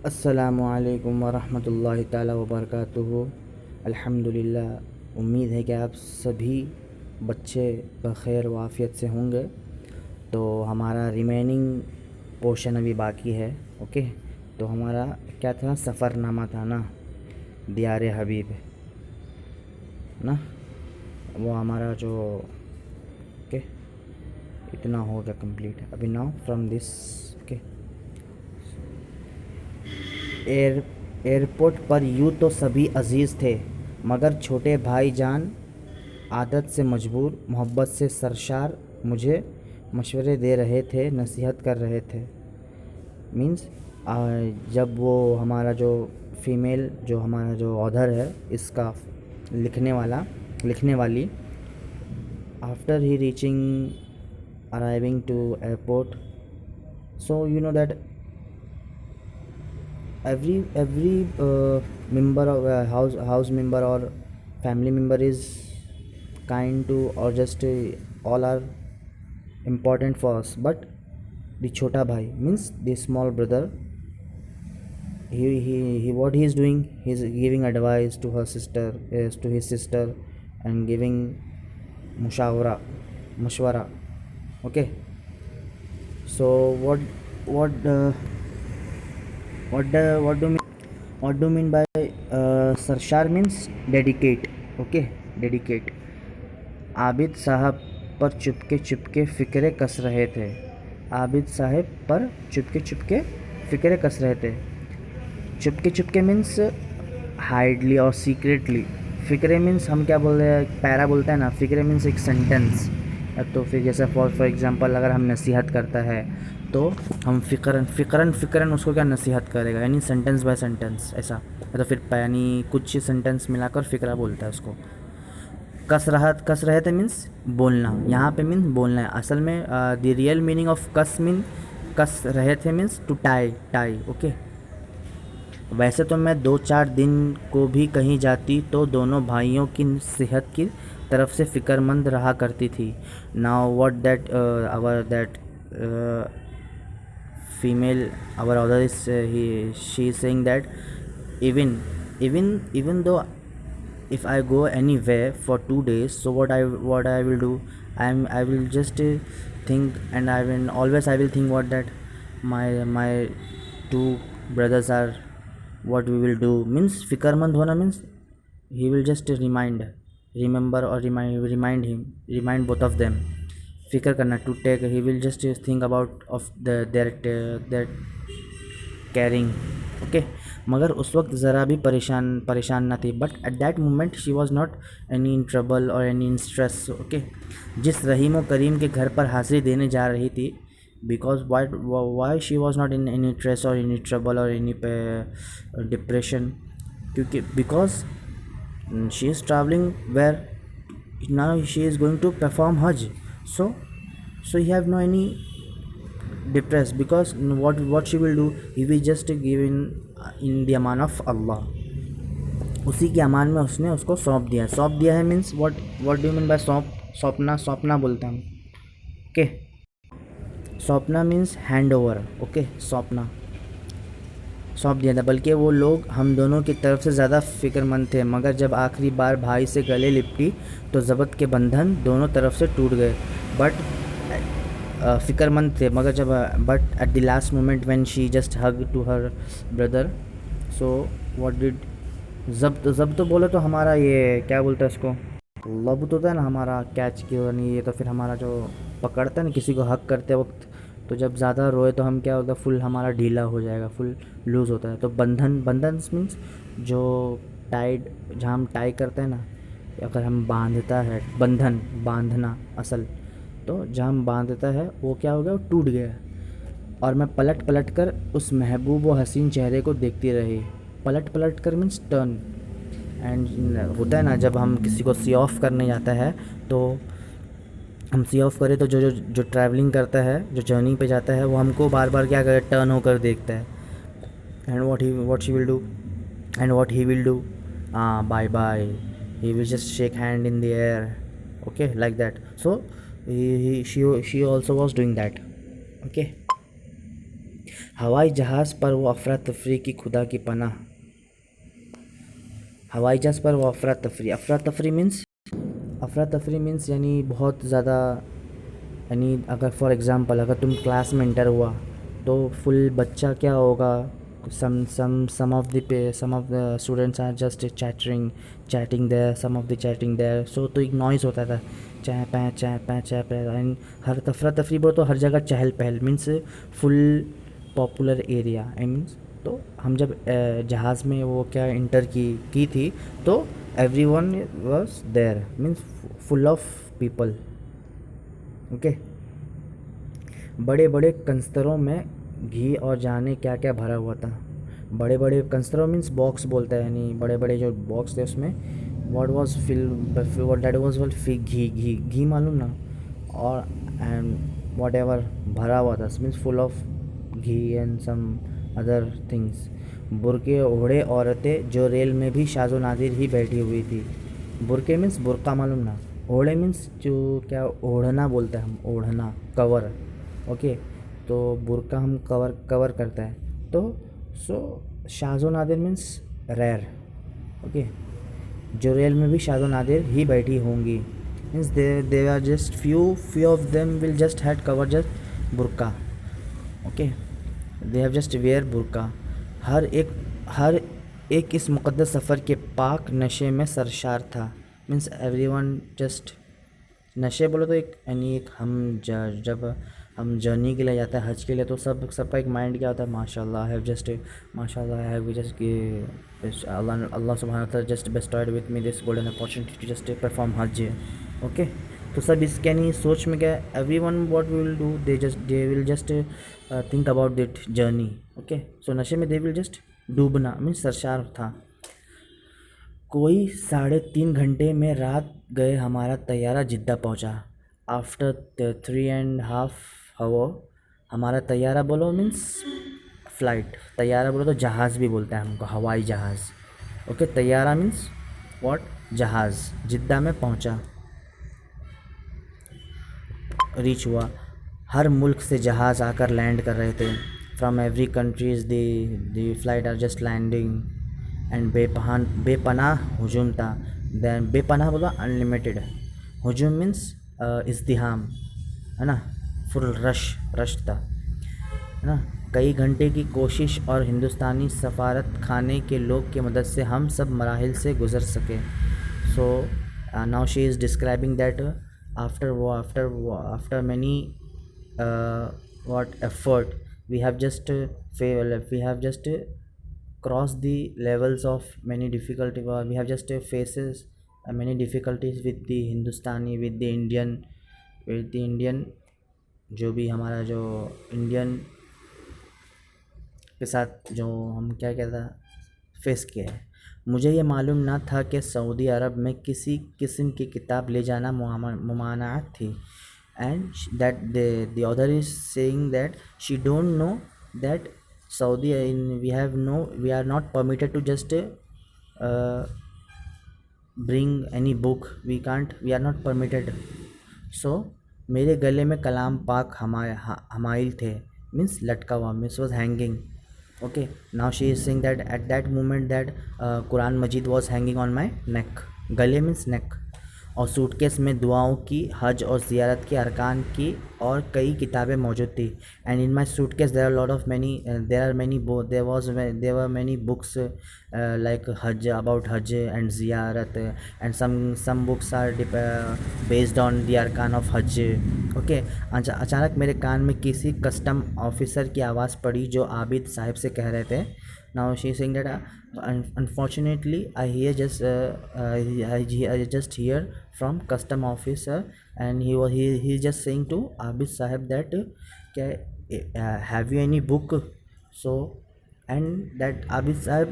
अस्सलामुअलैकुम वरहमतुल्लाहि ताला वबरकातुहू। अल्हम्दुलिल्लाह, उम्मीद है कि आप सभी बच्चे बख़ैर वाफ़ियत से होंगे। तो हमारा रिमेनिंग पोर्शन अभी बाकी है। ओके, तो हमारा क्या था, सफ़रनामा था ना, दियार हबीब ना, वो हमारा जो ओके इतना हो गया कंप्लीट अभी। Now from this okay, airport पर यूँ तो सभी अजीज़ थे, मगर छोटे भाईजान आदत से मजबूर, मोहब्बत से सरशार, मुझे मशवरे दे रहे थे, नसीहत कर रहे थे। मीन्स जब वो हमारा जो फ़ीमेल, जो हमारा जो ऑथर है इसका लिखने वाली, after he reaching arriving to airport, so you know that every member of house member or family member is kind to, or just all are important for us, but the chota bhai means the small brother, he what he is doing, he is giving advice to her sister, to his sister, and giving mushawara mashwara. Okay, so what what do mean by सरशार means dedicate. Okay, dedicate. Abid साहब पर चुपके चुपके फ़िक्रे कस रहे थे। आबिद साहब पर चुपके चुपके फ़िक्रे कस रहे थे। Chupke Chupke means हाइडली और सीक्रेटली। फ़िक्रे मीन्स हम क्या बोल रहे हैं, पैरा बोलता है ना, फ़िक्रे मीन्स एक सेंटेंस। तो फिर जैसे फॉर एग्ज़ाम्पल अगर हम नसीहत करता है तो हम फ़िक्रन उसको क्या नसीहत करेगा, यानी सेंटेंस बाय सेंटेंस ऐसा। तो फिर यानी कुछ सेंटेंस मिलाकर फ़िक्रा बोलता है उसको। कस रहे थे मीन्स बोलना, यहाँ पे मीन्स बोलना है असल में। द रियल मीनिंग ऑफ कस मीन कस रहे थे मीन्स टू टाई। ओके, वैसे तो मैं 2-4 दिन को भी कहीं जाती तो दोनों भाइयों की सेहत की तरफ से फ़िक्रमंद रहा करती थी। Now what that our that female, our author is she is saying that even though if I go anywhere for 2 days, so what I will do, I will just think, and I will think what that my two brothers are, what we will do means फिक्रमंद होना means he will just remember or remind both of them। फिक्र करना, to take, he will just think about of their caring. Okay, मगर उस वक्त ज़रा भी परेशान ना थी, but at that moment she was not any in trouble और एनी इन स्ट्रेस। ओके, जिस रहीम और करीम के घर पर हाजिरी देने जा रही थी, because why she was not in any stress और एनी ट्रबल और एनी डिप्रेशन, क्योंकि because she is travelling where now she is going to perform Hajj, so he have no any depressed, because what she will do, he will just give in the aman of Allah। उसी के अमान में उसने उसको सौंप दिया है means what do you mean by सौंपना बोलते हैं हम। ओके, सौंपना मीन्स हैंड ओवर। ओके, सौंप दिया था, बल्कि वो लोग हम दोनों की तरफ से ज़्यादा फ़िक्रमंद थे, मगर जब आखिरी बार भाई से गले लिपटी तो ज़बत के बंधन दोनों तरफ से टूट गए। बट फ़िक्रमंद थे, मगर जब but at the last moment when she just hug to her brother, so what did, जब तो बोले तो हमारा ये क्या बोलते हैं इसको, लब तो होता है ना हमारा कैच की, नहीं ये तो फिर हमारा जो पकड़ता है ना किसी को हक करते वक्त, तो जब ज़्यादा रोए तो हम क्या होगा, फुल हमारा ढीला हो जाएगा, फुल लूज़ होता है। तो बंधन मीन्स जो टाइड, जहाँ हम टाई करते हैं ना, अगर हम बांधता है, बंधन बांधना असल, तो जहाँ हम बांधता है वो क्या हो गया, वो टूट गया। और मैं पलट कर उस महबूब व हसीन चेहरे को देखती रही। पलट कर मीन्स टर्न, एंड होता है ना जब हम किसी को सी ऑफ करने जाता है, तो हम सी ऑफ करें तो जो ट्रैवलिंग करता है, जो जर्नी पे जाता है, वो हमको बार बार क्या करे, टर्न होकर देखता है। And what she will do, and what he will do, bye bye, he will just shake hand in the air. Okay, like that. So she also was doing that. Okay, हवाई जहाज़ पर वो अफरा तफरी की खुदा की पनाह। हवाई जहाज़ पर वो अफरा तफरी मीन्स यानी बहुत ज़्यादा, यानी अगर फॉर एग्ज़ाम्पल अगर तुम क्लास में इंटर हुआ तो फुल बच्चा क्या होगा, some of the students are just chatting there, some of the chatting there, so तो एक नॉइज़ होता था, चै पै एंड हर तफरा तफरी बोलो तो हर जगह चहल पहल means full popular area I means. तो हम जब जहाज़ में वो क्या इंटर की थी तो everyone was there means full of people. Okay. बड़े बड़े कंस्तरों में घी और जाने क्या क्या भरा हुआ था। बड़े बड़े कंस्तरों मीन्स बॉक्स बोलता है, यानी बड़े बड़े जो बॉक्स थे उसमें what was fill what that was well ghee मालूम ना, और एंड वॉट एवर भरा हुआ था means full of ghee and some other things. बुरके ओढ़े औरतें जो रेल में भी शाज़ो नादिर ही बैठी हुई थी। बुरके मीन्स बुरका मालूम ना, ओढ़े मीन्स जो क्या ओढ़ना बोलते हैं हम, ओढ़ना कवर। ओके। तो बुरका हम कवर करता है तो सो शाज़ो नादिर मीन्स रेयर। ओके। जो रेल में भी शाज़ो नादिर ही बैठी होंगी means they are just few of them will just had cover just burqa. Okay. They have just wear burqa. हर एक इस मुक़द्दस सफ़र के पाक नशे में सरशार था मीन्स एवरीवन जस्ट, नशे बोलो तो एक यानी एक हम जब हम जर्नी के लिए जाते हैं हज के लिए तो सबका एक माइंड क्या होता है, माशाल्लाह हैव जस्ट माशाल्लाह हैव जस्ट अल्लाह सुब्हानहू व तआला just bestowed with me this golden opportunity to just perform Hajj. Okay. तो सब इसके नहीं सोच में क्या, every one what will do, they will just think about that journey. Okay. So नशे में दे विल जस्ट डूबना मीन्स सरशार था। कोई 3.5 घंटे में रात गए हमारा तैयारा जिद्दा पहुंचा। आफ्टर 3.5 आवर हमारा तैयारा बोलो मीन्स फ़्लाइट, तैयारा बोलो तो जहाज़ भी बोलते हैं हमको, हवाई जहाज़। ओके। तैयारा मीन्स व्हाट, जहाज़ जिद्दा में पहुंचा, रीच हुआ। हर मुल्क से जहाज़ आकर लैंड कर रहे थे। From every countries the flight are just landing and बेपनाह हुजूम था। दैन बेपनाह बोला अनलिमिटेड, हुजूम मीन्स इज़्तिहाम है ना, फुल रश था है ना। कई घंटे की कोशिश और हिंदुस्तानी सफारत खाने के लोग की मदद से हम सब मराहिल से गुज़र सके। So now she is describing that after many what effort we have just crossed the levels of many difficulty, we have just faces many difficulties with the Hindustani, with the Indian जो भी हमारा जो Indian के साथ जो हम क्या कहता फेस किया है। मुझे ये मालूम ना था कि सऊदी अरब में किसी किस्म की किताब ले जाना ममानात थी। And that the author is saying that she don't know that Saudi we are not permitted to just bring any book, we are not permitted. So मेरे गले में कलाम पाक हमाइल थे मीन्स लटका हुआ means was hanging. Okay, now she is saying that at that moment that Quran Majid was hanging on my neck, गले means neck। और suitcase में दुआओं की, हज और ज़ियारत के अरकान की और कई किताबें मौजूद थी। And in my suitcase there were many books like हज, अबाउट हज एंड ज़ियारत, and some books are based on the अरकान ऑफ हज। ओके। अचानक मेरे कान में किसी कस्टम ऑफिसर की आवाज़ पड़ी जो आबिद साहब से कह रहे थे। Now she is saying that unfortunately I just hear from custom officer, and he just saying to Abid Sahib that have you any book? So and that Abid Sahib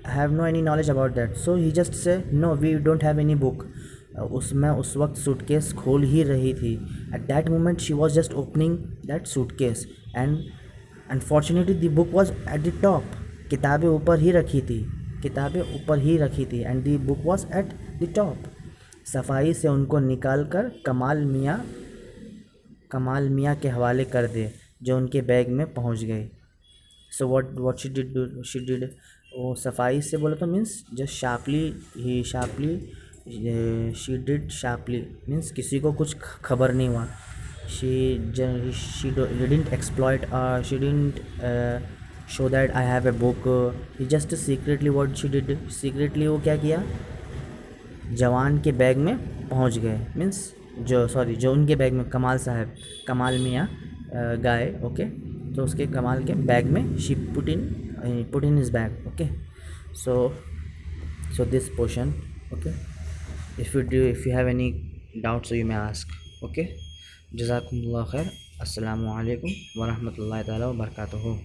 have no any knowledge about that, so he just say no, we don't have any book। उसमें उस वक्त suitcase खोल ही रही थी। at that moment she was just opening that suitcase and unfortunately the book was at the top। किताबें ऊपर ही रखी थी and the book was at the top. सफाई से उनको निकाल कर कमाल मियाँ के हवाले कर दे जो उनके बैग में पहुंच गए। सो what she did, वो सफाई से बोला तो means just sharply, he sharply, she did sharply means किसी को कुछ खबर नहीं हुआ. She didn't exploit, she didn't show that I have a book. He just secretly, what she did, secretly वो क्या किया, जवान के बैग में पहुंच गए. मीन्स जो उनके बैग में, कमाल मियाँ गाय, ओके, तो उसके कमाल के बैग में she put in his bag. Okay, so this portion, okay, if you have any doubts, so you may ask. Okay, jazakumullah khair. Assalamu alaikum wa rahmatullahi ta'ala wa barakatuhu.